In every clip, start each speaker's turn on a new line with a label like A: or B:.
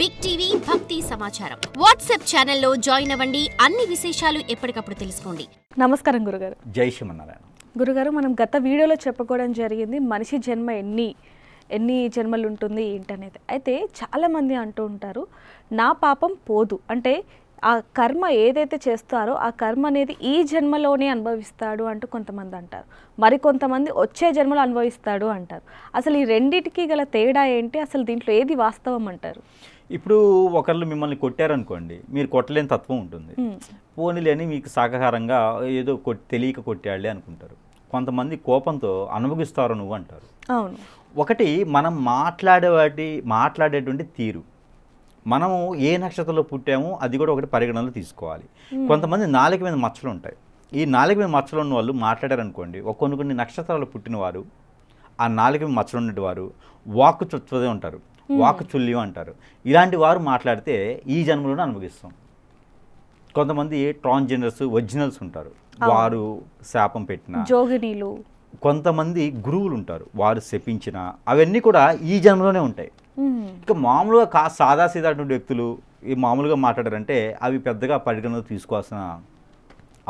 A: Big TV భక్తి సమాచారం WhatsApp ఛానల్లో జాయిన్ అవ్వండి. అన్ని విశేషాలు ఎప్పటికప్పుడు తెలుసుకోండి.
B: నమస్కారం గురుగారు.
C: జై శ్రీమన్నారాయణ.
B: గురుగారు, మనం గత వీడియోలో చెప్పుకోవడం జరిగింది మనిషి జన్మ ఎన్ని జన్మలు ఉంటుంది ఏంటనేది. అయితే చాలామంది అంటూ ఉంటారు నా పాపం పోదు, అంటే ఆ కర్మ ఏదైతే చేస్తారో ఆ కర్మ అనేది ఈ జన్మలోనే అనుభవిస్తాడు అంటూ కొంతమంది అంటారు. మరి కొంతమంది వచ్చే జన్మలో అనుభవిస్తాడు అంటారు. అసలు ఈ రెండిటికి గల తేడా ఏంటి? అసలు దీంట్లో ఏది వాస్తవం అంటారు?
C: ఇప్పుడు ఒకళ్ళు మిమ్మల్ని కొట్టారనుకోండి, మీరు కొట్టలేని తత్వం ఉంటుంది. పోనీలేని మీకు సాకాహారంగా ఏదో తెలియక కొట్టాడులే అనుకుంటారు. కొంతమంది కోపంతో అనుభవిస్తారు నువ్వు అంటారు.
B: అవును.
C: ఒకటి మనం మాట్లాడేటువంటి తీరు, మనము ఏ నక్షత్రంలో పుట్టామో అది కూడా ఒకటి పరిగణనలో తీసుకోవాలి. కొంతమంది నాలుక మీద మచ్చలు ఉంటాయి. ఈ నాలుక మీద మచ్చలు ఉన్న వాళ్ళు మాట్లాడారనుకోండి, కొన్ని నక్షత్రాలు పుట్టినవారు ఆ నాలుక మీద మచ్చలు ఉన్నవారు వాక్కు చుచ్చదే ఉంటారు, వాక్కు చుల్లి అంటారు. ఇలాంటి వారు మాట్లాడితే ఈ జన్మలోనే అనుభవిస్తాం. కొంతమంది ట్రాన్స్జెండర్స్ ఒరిజినల్స్ ఉంటారు, వారు శాపం పెట్టిన జోగినీలు. కొంతమంది గురువులు ఉంటారు, వారు శపించిన అవన్నీ కూడా ఈ జన్మలోనే ఉంటాయి. ఇక మామూలుగా సాదాసీదాటువంటి వ్యక్తులు ఈ మామూలుగా మాట్లాడారంటే అవి పెద్దగా పరిగణలో తీసుకోవాల్సిన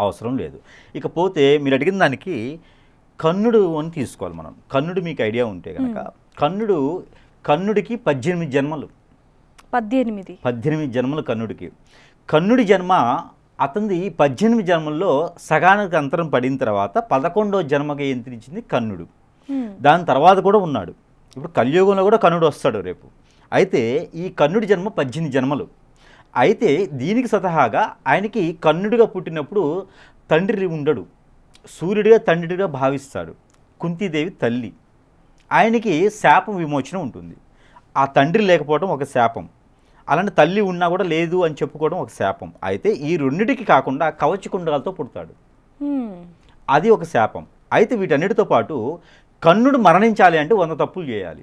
C: అవసరం లేదు. ఇకపోతే మీరు అడిగిన దానికి కన్నుడు అని తీసుకోవాలి మనం. కన్నుడు మీకు ఐడియా ఉంటే కనుక కన్నుడికి 18 జన్మలు. 18 జన్మలు కన్నుడికి. కన్నుడి జన్మ అతనిది 18 జన్మల్లో సగానికి అంతరం పడిన తర్వాత 11వ జన్మకి ఎంతనిచ్చింది కన్నుడు. దాని తర్వాత కూడా ఉన్నాడు. ఇప్పుడు కలియుగంలో కూడా కన్నుడు వస్తాడు రేపు. అయితే ఈ కన్నుడి జన్మ 18 జన్మలు. అయితే దీనికి స్వతహాగా ఆయనకి కన్నుడిగా పుట్టినప్పుడు తండ్రి ఉండడు, సూర్యుడిగా తండ్రిగా భావిస్తాడు. కుంతీదేవి తల్లి. ఆయనకి శాపం విమోచన ఉంటుంది. ఆ తండ్రి లేకపోవడం ఒక శాపం, అలాంటి తల్లి ఉన్నా కూడా లేదు అని చెప్పుకోవడం ఒక శాపం. అయితే ఈ రెండిటికి కాకుండా కవచకుండాలతో పుడతాడు, అది ఒక శాపం. అయితే వీటన్నిటితో పాటు కన్నుడు మరణించాలి అంటే 100 తప్పులు చేయాలి.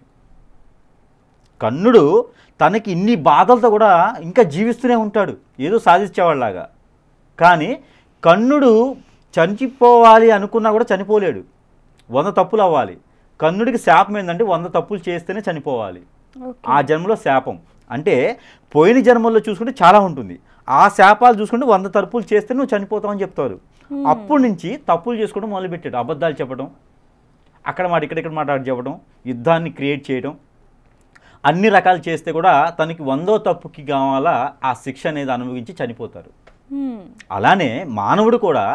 C: కన్నుడు తనకి ఇన్ని బాధలతో కూడా ఇంకా జీవిస్తూనే ఉంటాడు, ఏదో సాధించేవాళ్ళలాగా. కానీ కన్నుడు చనిపోవాలి అనుకున్నా కూడా చనిపోలేడు, 100 తప్పులు అవ్వాలి. కన్నుడికి శాపం ఏంటంటే 100 తప్పులు చేస్తేనే చనిపోవాలి. ఆ జన్మలో శాపం అంటే పోయిన జన్మల్లో చూసుకుంటే చాలా ఉంటుంది. ఆ శాపాలు చూసుకుంటే 100 తప్పులు చేస్తే నువ్వు చనిపోతావు అని చెప్తారు. అప్పటి నుంచి తప్పులు చేసుకోవడం మొదలుపెట్టాడు. అబద్ధాలు చెప్పడం, అక్కడ మాట ఇక్కడ మాట చెప్పడం, యుద్ధాన్ని క్రియేట్ చేయడం, అన్ని రకాలు చేస్తే కూడా తనకి 100వ తప్పుకి కావాలా ఆ శిక్ష అనేది అనుభవించి చనిపోతారు. అలానే మానవుడు కూడా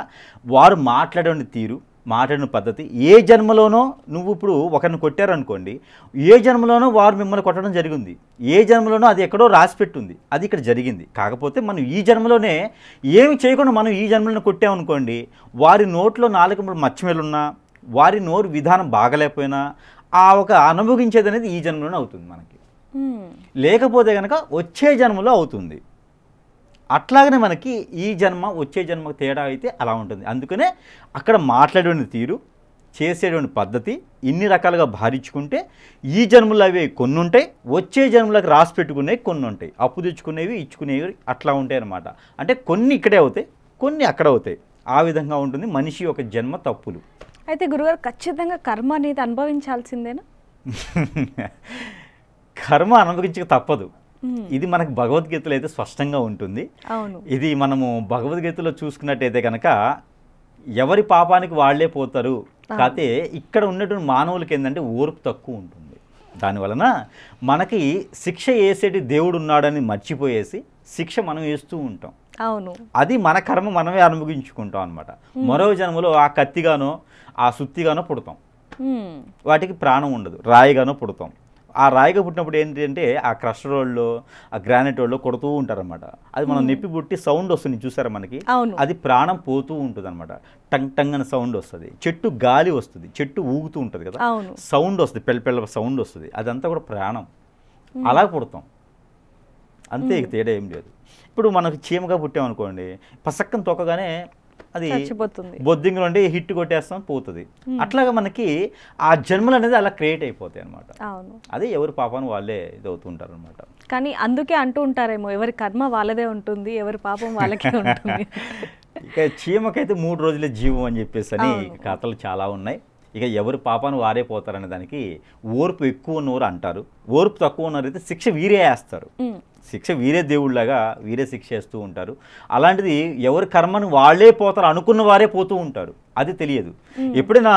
C: వారు మాట్లాడే తీరు, మాట్లాడిన పద్ధతి, ఏ జన్మలోనో నువ్వు ఇప్పుడు ఒకరిని కొట్టారనుకోండి, ఏ జన్మలోనో వారు మిమ్మల్ని కొట్టడం జరిగింది, ఏ జన్మలోనో అది ఎక్కడో రాసి పెట్టుంది, అది ఇక్కడ జరిగింది. కాకపోతే మనం ఈ జన్మలోనే ఏమి చేయకుండా మనం ఈ జన్మలోనే కొట్టామనుకోండి, వారి నోట్లో 4 మచ్చమేలున్నా, వారి నోరు విధానం బాగలేకపోయినా ఆ ఒక అనుభవించేది అనేది ఈ జన్మలోనే అవుతుంది మనకి. లేకపోతే కనుక వచ్చే జన్మలో అవుతుంది. అట్లాగనే మనకి ఈ జన్మ వచ్చే జన్మకు తేడా అయితే అలా ఉంటుంది. అందుకనే అక్కడ మాట్లాడేటువంటి తీరు, చేసేటువంటి పద్ధతి ఇన్ని రకాలుగా భారించుకుంటే ఈ జన్మలు అవి కొన్ని ఉంటాయి, వచ్చే జన్మలకు రాసి పెట్టుకునేవి కొన్ని ఉంటాయి, అప్పు తెచ్చుకునేవి ఇచ్చుకునేవి అట్లా ఉంటాయి అన్నమాట. అంటే కొన్ని ఇక్కడే అవుతాయి, కొన్ని అక్కడ అవుతాయి. ఆ విధంగా ఉంటుంది మనిషి యొక్క జన్మ తప్పులు.
B: అయితే గురుగారు, ఖచ్చితంగా కర్మ అనేది అనుభవించాల్సిందేనా?
C: కర్మ అనుభవించక తప్పదు. ఇది మనకు భగవద్గీతలో అయితే స్పష్టంగా ఉంటుంది. ఇది మనము భగవద్గీతలో చూసుకున్నట్టయితే కనుక ఎవరి పాపానికి వాళ్లే పోతారు. కాకపోతే ఇక్కడ ఉన్నటువంటి మానవులకి ఏంటంటే ఓర్పు తక్కువ ఉంటుంది. దానివలన మనకి శిక్ష వేసేటి దేవుడు ఉన్నాడని మర్చిపోయేసి శిక్ష మనం వేస్తూ ఉంటాం. అది మన కర్మ మనమే అనుభవించుకుంటాం అనమాట. మరో జన్మలో ఆ కత్తిగానో ఆ సుత్తిగానో పుడతాం, వాటికి ప్రాణం ఉండదు, రాయిగానో పుడతాం. ఆ రాయిగా పుట్టినప్పుడు ఏంటంటే ఆ క్రషర్ రోడ్లో ఆ గ్రానైట్ రోడ్లో కొడుతూ ఉంటారనమాట. అది మనం నెప్పి పుట్టి సౌండ్ వస్తుంది చూసారా మనకి, అది ప్రాణం పోతూ ఉంటుంది అనమాట. టంగ్ టంగ్ అని సౌండ్ వస్తుంది. చెట్టు గాలి వస్తుంది, చెట్టు ఊగుతూ ఉంటుంది కదా, సౌండ్ వస్తుంది, పెళ్ళ సౌండ్ వస్తుంది, అదంతా కూడా ప్రాణం. అలా పుడతాం అంతే, తేడా ఏం లేదు. ఇప్పుడు మనకు చీమగా పుట్టామనుకోండి, పసక్కన తొక్కగానే అది బొద్దింగ నుండి హిట్ కొట్టేస్తాం, పోతుంది. అట్లాగా మనకి ఆ జన్మలు అనేది అలా క్రియేట్ అయిపోతాయి అనమాట. అదే ఎవరి పాపాన్ని వాళ్ళే ఇదవుతుంటారు అనమాట.
B: కానీ అందుకే అంటూ ఉంటారేమో ఎవరి కర్మ వాళ్ళదే ఉంటుంది, ఎవరి పాపం వాళ్ళకే ఉంటుంది.
C: ఇక చీమకైతే 3 రోజులే జీవం అని చెప్పేసి అని కథలు చాలా ఉన్నాయి. ఇక ఎవరి పాపాన్ని వారే పోతారనే దానికి ఓర్పు ఎక్కువ ఉన్నవారు అంటారు, ఓర్పు తక్కువ ఉన్నవారైతే శిక్ష వీరే వేస్తారు. శిక్ష వీరే దేవుళ్ళగా వీరే శిక్ష చేస్తూ ఉంటారు. అలాంటిది ఎవరి కర్మను వాళ్ళే పోతారు అనుకున్న వారే పోతూ ఉంటారు, అది తెలియదు. ఎప్పుడైనా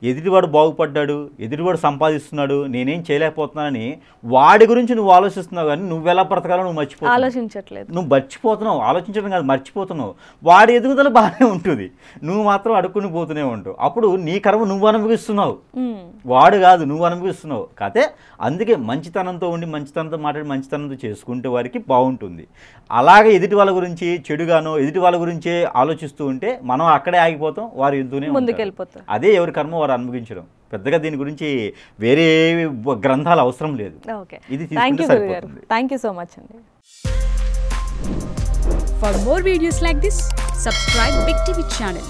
C: ఎదుటివాడు బాగుపడ్డాడు, ఎదుటివాడు సంపాదిస్తున్నాడు, నేనేం చేయలేకపోతున్నానని వాడి గురించి నువ్వు ఆలోచిస్తున్నావు, కానీ నువ్వెలా బ్రతకాలో నువ్వు మర్చిపోతున్నావు.
B: ఆలోచించట్లేదు.
C: నువ్వు మర్చిపోతున్నావు, ఆలోచించడం కాదు మర్చిపోతున్నావు. వాడి ఎదుగుదల బాగానే ఉంటుంది, నువ్వు మాత్రం అడుక్కుని పోతూనే ఉంటావు. అప్పుడు నీ కర్మ నువ్వు అనుభవిస్తున్నావు, వాడు కాదు, నువ్వు అనుభవిస్తున్నావు. కాకపోతే అందుకే మంచితనంతో ఉండి మంచితనంతో మాట్లాడి మంచితనంతో చేసుకుంటే వారికి బాగుంటుంది. అలాగే ఎదుటి వాళ్ళ గురించి చెడుగానో ఎదుటి వాళ్ళ గురించే ఆలోచిస్తూ ఉంటే మనం అక్కడే ఆగిపోతాం, వారు వెళ్తూనే
B: ముందుకెళ్ళిపోతారు.
C: అదే ఎవరి కర్మ వారు అనుభవించడం. పెద్దగా దీని గురించి వేరే గ్రంథాలు అవసరం లేదు. ఇది తీసుకుంటే సరిపోతుంది.
B: థ్యాంక్ యూ సో మచ్ అండి.
D: For more videos like this, subscribe Big TV channel.